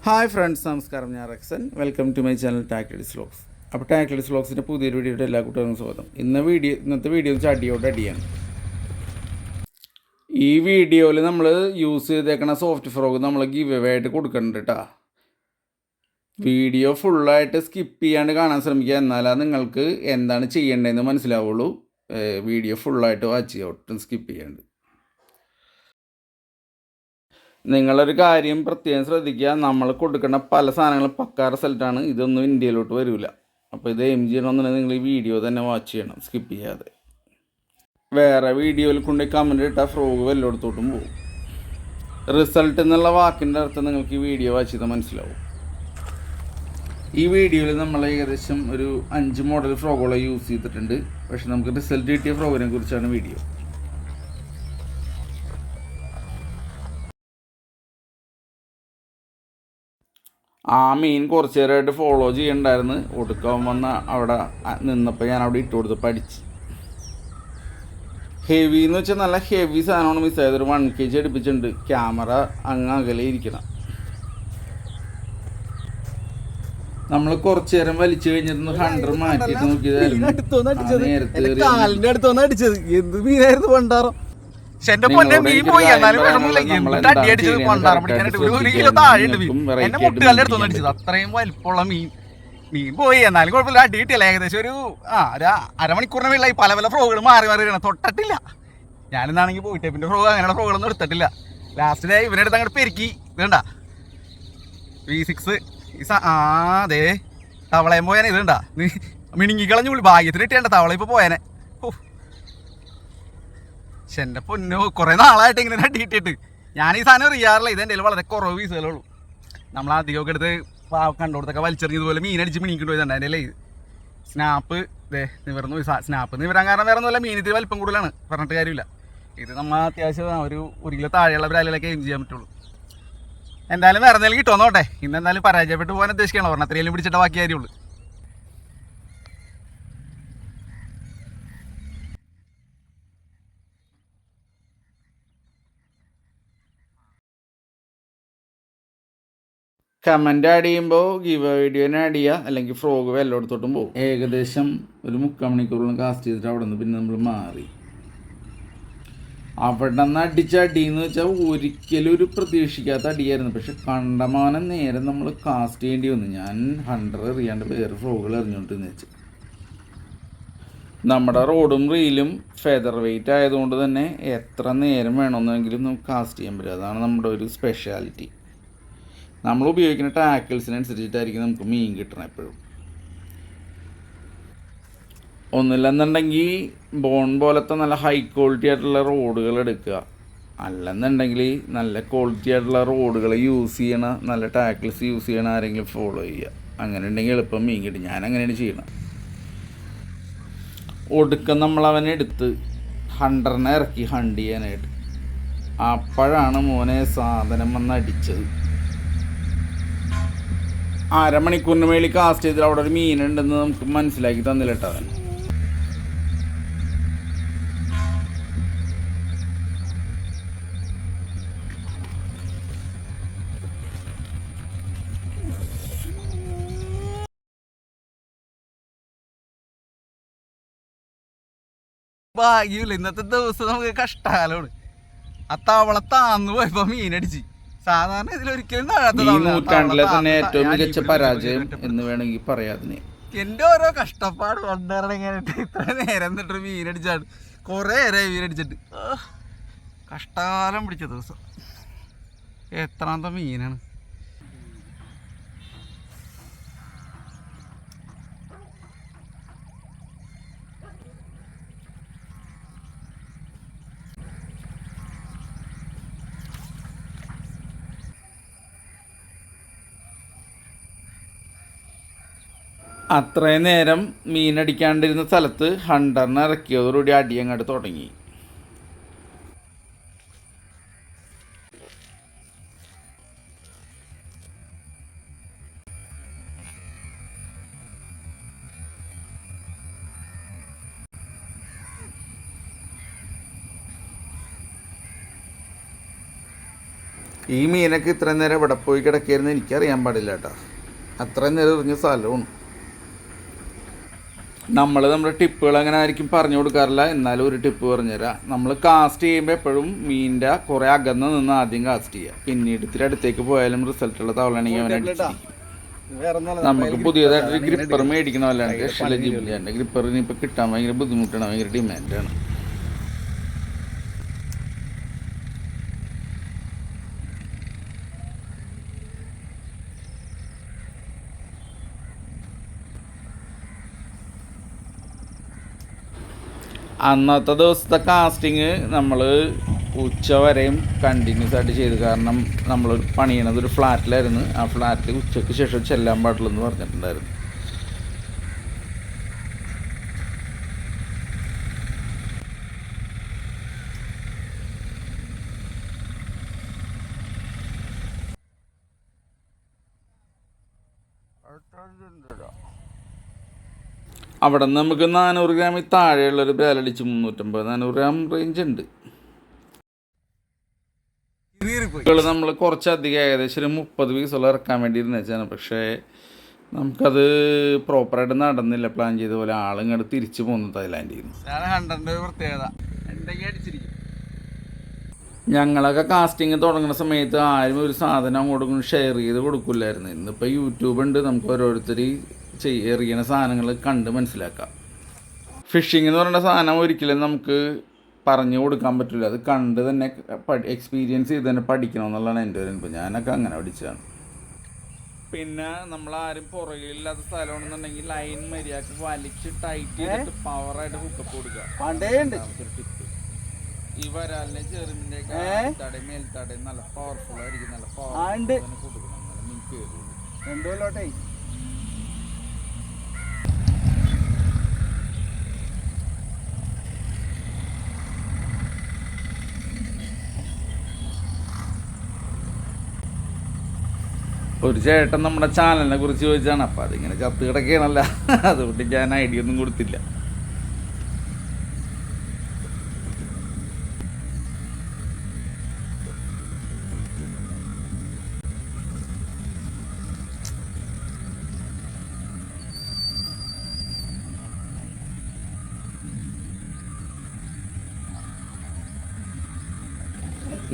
Hi friends, നമസ്കാരം. ഞാൻ Rexon. Welcome to my channel tactics vlogs. അപ്പോൾ ടാക്ടിക്സ് വ്ലോഗ്സിൻ്റെ പുതിയൊരു വീഡിയോയുടെ എല്ലാ കുട്ടികൾക്കും സ്വാഗതം. ഇന്നത്തെ വീഡിയോ വെച്ചാൽ അടിയാണ്. ഈ വീഡിയോയിൽ നമ്മൾ യൂസ് ചെയ്തേക്കണ സോഫ്റ്റ് ഫ്രോഗ് നമ്മൾ ഗിവ് അവേ ആയിട്ട് കൊടുക്കുന്നുണ്ട് കേട്ടോ. വീഡിയോ ഫുള്ളായിട്ട് സ്കിപ്പ് ചെയ്യാണ്ട് കാണാൻ ശ്രമിക്കുക, എന്നാലേ നിങ്ങൾക്ക് എന്താണ് ചെയ്യേണ്ടതെന്ന് മനസ്സിലാവുള്ളൂ. വീഡിയോ ഫുള്ളായിട്ട് വാച്ച് ചെയ്യുക, ഒട്ടും സ്കിപ്പ് ചെയ്യാണ്ട്. നിങ്ങളൊരു കാര്യം പ്രത്യേകം ശ്രദ്ധിക്കുക, നമ്മൾ കൊടുക്കുന്ന പല സാധനങ്ങളും പക്കാ റിസൾട്ടാണ്. ഇതൊന്നും ഇന്ത്യയിലോട്ട് വരില്ല. അപ്പോൾ ഇത് എയിം ചെയ്യണമെന്നുണ്ടെങ്കിൽ നിങ്ങൾ ഈ വീഡിയോ തന്നെ വാച്ച് ചെയ്യണം, സ്കിപ്പ് ചെയ്യാതെ. വേറെ വീഡിയോയിൽ കൊണ്ട് കമൻറ്റ് ഇട്ടാൽ ഫ്രോഗ് വല്ലയിടത്തോട്ടും പോകും. റിസൾട്ട് എന്നുള്ള വാക്കിൻ്റെ അർത്ഥം നിങ്ങൾക്ക് ഈ വീഡിയോ വാച്ച് ചെയ്താൽ മനസ്സിലാവും. ഈ വീഡിയോയിൽ നമ്മൾ ഏകദേശം ഒരു 5 മോഡൽ ഫ്രോഗുകളെ യൂസ് ചെയ്തിട്ടുണ്ട്. പക്ഷെ നമുക്ക് റിസൾട്ട് കിട്ടിയ ഫ്രോഗിനെ കുറിച്ചാണ് വീഡിയോ. ആ മീൻ കുറച്ച് നേരമായിട്ട് ഫോളോ ചെയ്യണ്ടായിരുന്നു. ഒടുക്കം വന്ന അവിടെ നിന്നപ്പോൾ ഞാൻ അവിടെ ഇട്ട് കൊടുത്ത് പഠിച്ച്. ഹെവി എന്ന് വെച്ചാൽ നല്ല ഹെവി സാധനമാണ് മിസ്സായത്. ഒരു 1 kg അടുപ്പിച്ചിട്ടുണ്ട്. ക്യാമറ അങ്ങ് അകലെ ഇരിക്കണം. നമ്മൾ കുറച്ചു നേരം വലിച്ചു കഴിഞ്ഞിട്ട് ഹണ്ടർ മാറ്റിയിട്ട് നോക്കിയതായിരുന്നു. എന്റെ പൊന്നെ മീൻ പോയി. എന്നാലും അടി അടിച്ചത് കൊണ്ടാറ് പിടിക്കാനായിട്ട് 1 കിലോ താഴെ ഉണ്ട് മീൻ. എന്നെ മുട്ടുകാലിന്റെ അടുത്തൊന്നും അടിച്ചത്. അത്രയും വലിപ്പമുള്ള മീൻ പോയി. എന്നാലും കുഴപ്പമില്ല, അടി കിട്ടിയല്ല. ഏകദേശം ഒരു അരമണിക്കൂറിന് വെള്ളമായി. പല പല ഫ്രോഗുകൾ മാറി തൊട്ടിട്ടില്ല. ഞാനെന്നാണെങ്കിൽ പോയിട്ട് പിന്നെ ഫ്രോഗ് അങ്ങനെയുള്ള ഫ്രോഗുകളൊന്നും എടുത്തിട്ടില്ല. ലാസ്റ്റ് ഇവനെ അടുത്ത് അങ്ങോട്ട് പെരുക്കി ഇതുണ്ട V6 അതെ തവളയും പോയാനെ. ഇതുണ്ടാ മിണിങ്ങിക്കളഞ്ഞു വിളി. ഭാഗ്യത്തിന് കിട്ടിയണ്ട തവള ഇപ്പൊ പോയാനെ. പക്ഷെ എൻ്റെ പൊന്നോ, കുറേ നാളായിട്ട് ഇങ്ങനെ അടി കിട്ടിയിട്ട്. ഞാൻ ഈ സാധനം അറിയാറില്ല. ഇതെൻ്റെ വളരെ കുറവ് പീസുകളുള്ളൂ. നമ്മൾ അധികമൊക്കെ എടുത്ത് കണ്ടോടത്തൊക്കെ വലിച്ചെറിഞ്ഞതുപോലെ മീനടിച്ച് മിണിക്കൊണ്ട് പോയതുണ്ട്. അതിൻ്റെ സ്നാപ്പ് നിവർന്നു. സ്നാപ്പ് നിവരാൻ കാരണം വേറെ ഒന്നുമല്ല, മീനിത്തിരി വലിപ്പം കൂടുതലാണ്, പറഞ്ഞിട്ട് കാര്യമില്ല. ഇത് നമ്മൾ അത്യാവശ്യം ഒരു 1 കിലോ താഴെയുള്ള ബ്രാലിലൊക്കെ എയിം ചെയ്യാൻ പറ്റുള്ളൂ. എന്തായാലും വേറെ എന്തെങ്കിലും കിട്ടുമോ നോട്ടെ. ഇന്നെന്തായാലും പരാജയപ്പെട്ട് പോകാൻ ഉദ്ദേശിക്കണം. പറഞ്ഞാൽ അത്രയും പിടിച്ചിട്ട് ബാക്കി കാര്യമുള്ളൂ. കമൻ്റ് ആഡ് ചെയ്യുമ്പോൾ ഗിവ് വീഡിയോനെ ആഡ് ചെയ്യുക, അല്ലെങ്കിൽ ഫ്രോഗ് എല്ലായിടത്തോട്ടും പോകും. ഏകദേശം ഒരു 3/4 മണിക്കൂറോളം കാസ്റ്റ് ചെയ്തിട്ട് അവിടെ നിന്ന് പിന്നെ നമ്മൾ മാറി. അവിടെ നിന്ന് അടിച്ച അടിയെന്ന് വെച്ചാൽ ഒരിക്കലും ഒരു പ്രതീക്ഷിക്കാത്ത അടിയായിരുന്നു. പക്ഷെ കണ്ടമാനം നേരം നമ്മൾ കാസ്റ്റ് ചെയ്യേണ്ടി വന്നു. ഞാൻ ഹണ്ടർ എറിയാണ്ട് വേറെ ഫ്രോഗുകൾ എറിഞ്ഞോണ്ടെന്ന് വെച്ച്. നമ്മുടെ റോഡും റീലും ഫെദർ വെയിറ്റ് ആയതുകൊണ്ട് തന്നെ എത്ര നേരം വേണമെന്നെങ്കിലും നമുക്ക് കാസ്റ്റ് ചെയ്യാൻ പറ്റും. അതാണ് നമ്മുടെ ഒരു സ്പെഷ്യാലിറ്റി. നമ്മൾ ഉപയോഗിക്കുന്ന ടാക്കിൾസിനനുസരിച്ചിട്ടായിരിക്കും നമുക്ക് മീൻ കിട്ടണം എപ്പോഴും. ഒന്നില്ലെന്നുണ്ടെങ്കിൽ ബോൺ പോലത്തെ നല്ല ഹൈ ക്വാളിറ്റി ആയിട്ടുള്ള റോഡുകൾ എടുക്കുക. അല്ലെന്നുണ്ടെങ്കിൽ നല്ല ക്വാളിറ്റി ആയിട്ടുള്ള റോഡുകൾ യൂസ് ചെയ്യണ, നല്ല ടാക്കിൾസ് യൂസ് ചെയ്യണ ആരെങ്കിലും ഫോളോ ചെയ്യുക. അങ്ങനെ ഉണ്ടെങ്കിൽ എളുപ്പം മീൻ കിട്ടും. ഞാൻ അങ്ങനെയാണ് ചെയ്യണം. ഒടുക്കം നമ്മളവനെ എടുത്ത് ഹണ്ടറിനെ ഇറക്കി ഹണ്ട് ചെയ്യാനായിട്ട്. അപ്പോഴാണ് മോനെ സാധനം വന്ന് അടിച്ചത്. അരമണിക്കൂറിന് മേളിൽ കാസ്റ്റ് ചെയ്തിട്ട് അവിടെ ഒരു മീനുണ്ടെന്ന് നമുക്ക് മനസ്സിലാക്കി തന്നില്ല കേട്ടോ അവൻ. ഭാഗ്യമില്ല. ഇന്നത്തെ ദിവസം നമുക്ക് കഷ്ടകാലമാണ്. ആ തവള താന്നു പോയപ്പോ മീനടിച്ച്. സാധാരണ ഇതിലൊരിക്കലും നൂറ്റാണ്ടിലെ തന്നെ ഏറ്റവും മികച്ച പരാജയം എന്ന് വേണമെങ്കിൽ പറയാതിനെ. എന്റെ ഓരോ കഷ്ടപ്പാട് കൊണ്ടിറങ്ങാനായിട്ട് ഇത്ര നേരം എന്നിട്ട് മീനടിച്ചാണ്. കുറേ നേരമായി മീനടിച്ചിട്ട്. കഷ്ടകാലം പിടിച്ച ദിവസം. എത്രാമത്തെ മീനാണ്. അത്രയും നേരം മീനടിക്കാണ്ടിരുന്ന സ്ഥലത്ത് ഹണ്ടറിനെ ഇറക്കിയതോടുകൂടി അടി അങ്ങോട്ട് തുടങ്ങി. ഈ മീനൊക്കെ ഇത്രയും നേരം ഇവിടെ പോയി കിടക്കായിരുന്നു എനിക്കറിയാൻ പാടില്ല കേട്ടോ. അത്രയും നേരം എറിഞ്ഞ സ്ഥലമാണ്. നമ്മുടെ ടിപ്പുകൾ അങ്ങനെ ആയിരിക്കും പറഞ്ഞു കൊടുക്കാറില്ല. എന്നാലും ഒരു ടിപ്പ് പറഞ്ഞുതരാം. നമ്മൾ കാസ്റ്റ് ചെയ്യുമ്പോൾ എപ്പോഴും മീനിൻ്റെ കുറേ അകന്ന് നിന്ന് ആദ്യം കാസ്റ്റ് ചെയ്യുക. പിന്നീട് ഇത്തിരി അടുത്തേക്ക് പോയാലും റിസൾട്ടുള്ള തവളാണെങ്കിൽ അവനെ അടിച്ചിരിക്കും. നമുക്ക് പുതിയതായിട്ടൊരു ഗ്രിപ്പർ മേടിക്കണമല്ലാണ്ട് രക്ഷയില്ല. ജിബിലിൻ്റെ ഗ്രിപ്പറിന് ഇപ്പോൾ കിട്ടാൻ ഭയങ്കര ബുദ്ധിമുട്ടാണ്, ഭയങ്കര ഡിമാൻഡാണ്. അന്നത്തെ ദിവസത്തെ കാസ്റ്റിങ് നമ്മൾ ഉച്ച വരെയും കണ്ടിന്യൂസ് ആയിട്ട് ചെയ്തു. കാരണം നമ്മൾ പണിയണത് ഒരു ഫ്ലാറ്റിലായിരുന്നു. ആ ഫ്ലാറ്റിൽ ഉച്ചയ്ക്ക് ശേഷം ചെല്ലാൻ പാടില്ലെന്ന് പറഞ്ഞിട്ടുണ്ടായിരുന്നു. അവിടെ നിന്ന് നമുക്ക് 400 ഗ്രാമിൽ താഴെയുള്ളൊരു ബ്രാലടിച്ച് 350-400 ഗ്രാം റേഞ്ച് ഉണ്ട്. നമ്മൾ കുറച്ചധികം ഏകദേശം ഒരു 30 പീസോളം ഇറക്കാൻ വേണ്ടി ഇരുന്നേച്ചാണ്. പക്ഷേ നമുക്കത് പ്രോപ്പറായിട്ട് നടന്നില്ല. പ്ലാൻ ചെയ്ത പോലെ ആളിങ്ങോട്ട് തിരിച്ചു പോന്നു തായ്ലാൻഡിൽ നിന്ന്. ഞങ്ങളൊക്കെ കാസ്റ്റിംഗ് തുടങ്ങുന്ന സമയത്ത് ആരും ഒരു സാധനം അങ്ങോട്ടും ഷെയർ ചെയ്ത് കൊടുക്കില്ലായിരുന്നു. ഇന്നിപ്പോൾ യൂട്യൂബ് ഉണ്ട്, നമുക്ക് ഓരോരുത്തർ എറിയണ സാധനങ്ങൾ കണ്ട് മനസ്സിലാക്കാം. ഫിഷിംഗ് എന്ന് പറയുന്ന സാധനം ഒരിക്കലും നമുക്ക് പറഞ്ഞു കൊടുക്കാൻ പറ്റില്ല. അത് കണ്ട് തന്നെ എക്സ്പീരിയൻസ് ചെയ്ത് തന്നെ പഠിക്കണം എന്നുള്ളതാണ് എൻ്റെ ഒരു അനുഭവം. ഞാനൊക്കെ അങ്ങനെ പഠിച്ചതാണ്. പിന്നെ നമ്മളാരും പുറകിലില്ലാത്ത സ്ഥലമാണെന്നുണ്ടെങ്കിൽ ലൈൻ മര്യാദക്ക് വലിച്ച് ടൈറ്റ് ചെയ്തിട്ട് പവറായിട്ട് ഹുക്കപ്പ് കൊടുക്കുക. ഈ വരാലിനെ ചെറുമിൻ്റെ തടയും മേൽത്തടയും നല്ല പവർഫുൾ ആയിരിക്കും. നല്ല പവർ കൊടുക്കണം, മീൻ കയറുള്ളൂ. ഒരു ചേട്ടൻ നമ്മുടെ ചാനലിനെ കുറിച്ച് ചോദിച്ചാണ്. അപ്പോൾ അതിങ്ങനെ ചത്ത് കിടക്കുകയാണല്ല, അതുകൊണ്ട് ഞാൻ ഐഡിയ ഒന്നും കൊടുത്തില്ല.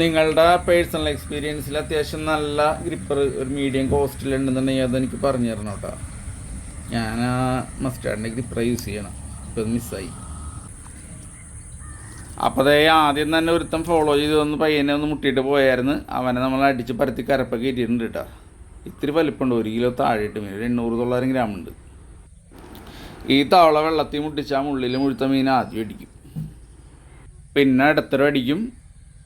നിങ്ങളുടെ പേഴ്സണൽ എക്സ്പീരിയൻസിൽ അത്യാവശ്യം നല്ല ഗ്രിപ്പർ ഒരു മീഡിയം കോസ്റ്റിലുണ്ടെന്നുണ്ടെങ്കിൽ അതെനിക്ക് പറഞ്ഞു തരണം കേട്ടോ. ഞാൻ ആ മസ്റ്റാർഡിൻ്റെ ഗ്രിപ്പർ യൂസ് ചെയ്യണം. ഇപ്പോൾ അത് മിസ്സായി. അപ്പോൾ അതേ ആദ്യം തന്നെ ഒരുത്തം ഫോളോ ചെയ്ത് വന്ന് പയ്യനെ ഒന്ന് മുട്ടിയിട്ട് പോയായിരുന്നു. അവനെ നമ്മൾ അടിച്ച് പരത്തി കരപ്പൊക്കെ ഇട്ടിട്ടുണ്ട് കേട്ടോ. ഇത്തിരി വലിപ്പമുണ്ട്, 1 കിലോ താഴെയിട്ട് മീൻ, 800-900 ഗ്രാം ഉണ്ട്. ഈ തവള വെള്ളത്തിൽ മുട്ടിച്ചാൽ മുള്ളിൽ മുഴുത്ത മീൻ ആദ്യം അടിക്കും, പിന്നെ ഇടത്തരം അടിക്കും,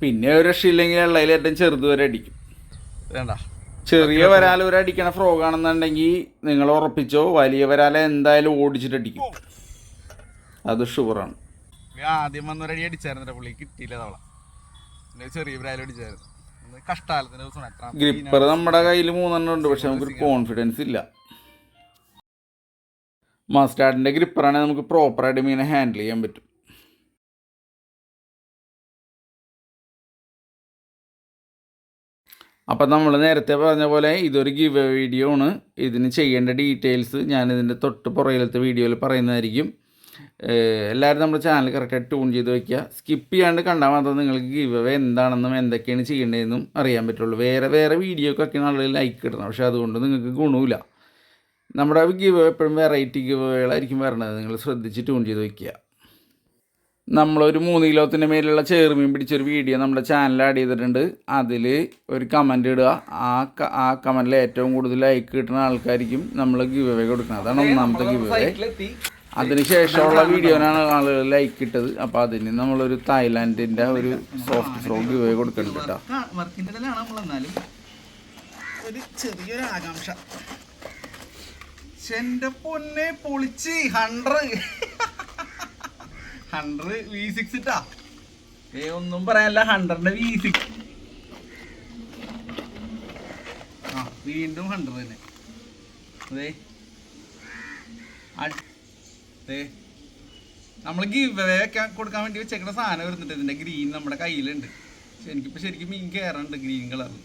പിന്നെ ഒരു രക്ഷയില്ലെങ്കിൽ വെള്ളയിൽ ഏറ്റവും ചെറുത് വരെ അടിക്കും. ചെറിയ വരാൽ ഒരു അടിക്കണ ഫ്രോഗാണെന്നുണ്ടെങ്കിൽ നിങ്ങൾ ഉറപ്പിച്ചോ, വലിയ വരാല എന്തായാലും ഓടിച്ചിട്ടടിക്കും. അത് ഷുവറാണ്. ആദ്യം വന്നൊരടി അടിച്ചായിരുന്നു, പുള്ളി കിട്ടിയില്ല തവള. ചെറിയ വരാലും അടിച്ചായിരുന്നു. കഷ്ടാലത്തിന് ദിവസം ഗ്രിപ്പർ നമ്മുടെ കയ്യിൽ 3 ഉണ്ട്, പക്ഷെ നമുക്കൊരു കോൺഫിഡൻസ് ഇല്ല. മസ്റ്റാർഡിൻ്റെ ഗ്രിപ്പറാണെങ്കിൽ നമുക്ക് പ്രോപ്പറായിട്ട് മീനെ ഹാൻഡിൽ ചെയ്യാൻ പറ്റും. അപ്പം നമ്മൾ നേരത്തെ പറഞ്ഞ പോലെ ഇതൊരു ഗിവ് വീഡിയോ ആണ്. ഇതിന് ചെയ്യേണ്ട ഡീറ്റെയിൽസ് ഞാനിതിൻ്റെ തൊട്ട് പുറകിലത്തെ വീഡിയോയിൽ പറയുന്നതായിരിക്കും. എല്ലാവരും നമ്മുടെ ചാനൽ കറക്റ്റായിട്ട് ട്യൂൺ ചെയ്ത് വയ്ക്കുക. സ്കിപ്പ് ചെയ്യാണ്ട് കണ്ടാൽ മാത്രം നിങ്ങൾക്ക് ഗിവ് എന്താണെന്നും എന്തൊക്കെയാണ് ചെയ്യേണ്ടതെന്നും അറിയാൻ പറ്റുള്ളൂ. വേറെ വീഡിയോക്കൊക്കെയാണ് ആളുകൾ ലൈക്ക് ഇടണം, പക്ഷേ അതുകൊണ്ട് നിങ്ങൾക്ക് ഗുണമില്ല. നമ്മുടെ ഗിവ് എപ്പോഴും വെറൈറ്റി ഗിവുകളായിരിക്കും വരണത്. നിങ്ങൾ ശ്രദ്ധിച്ച് ട്യൂൺ ചെയ്ത് വയ്ക്കുക. നമ്മളൊരു 3 കിലോത്തിൻ്റെ മേലുള്ള ചേറുമീൻ പിടിച്ചൊരു വീഡിയോ നമ്മുടെ ചാനലിൽ ആഡ് ചെയ്തിട്ടുണ്ട്. അതിൽ ഒരു കമൻ്റ് ഇടുക. ആ കമൻറ്റിൽ ഏറ്റവും കൂടുതൽ ലൈക്ക് കിട്ടുന്ന ആൾക്കാർക്കും നമ്മൾ ഗിവ് അവേ കൊടുക്കുന്നത്. അതാണ് ഒന്നാമത്തെ ഗിവ് അവേ. അതിനുശേഷമുള്ള വീഡിയോനാണ് ആളുകൾ ലൈക്ക് ഇട്ടത്. അപ്പോൾ അതിന് നമ്മളൊരു തായ്ലാൻഡിൻ്റെ ഒരു സോഫ്റ്റ് ഫ്രോ ഗിവ് അവേ കൊടുക്കുന്നുണ്ട് കേട്ടോ. ഒരു ചെറിയൊരു ആകാംക്ഷ. എന്റെ പൊന്നെ പൊളിച്ച് 100 V6 ഇട്ടാ. ഒന്നും പറയാനില്ല, 100ന്റെ V6. വീണ്ടും 100 തന്നെ. അതെ, നമ്മൾ ഗിവ് അവേ കൊടുക്കാൻ വേണ്ടി വെച്ചേക്കുന്ന സാധനം വരുന്നുണ്ട്. ഇതിന്റെ ഗ്രീൻ നമ്മുടെ കയ്യിലുണ്ട്. എനിക്കിപ്പോൾ ശരിക്കും മീൻ കയറുന്നുണ്ട് ഗ്രീൻ കളറിൽ.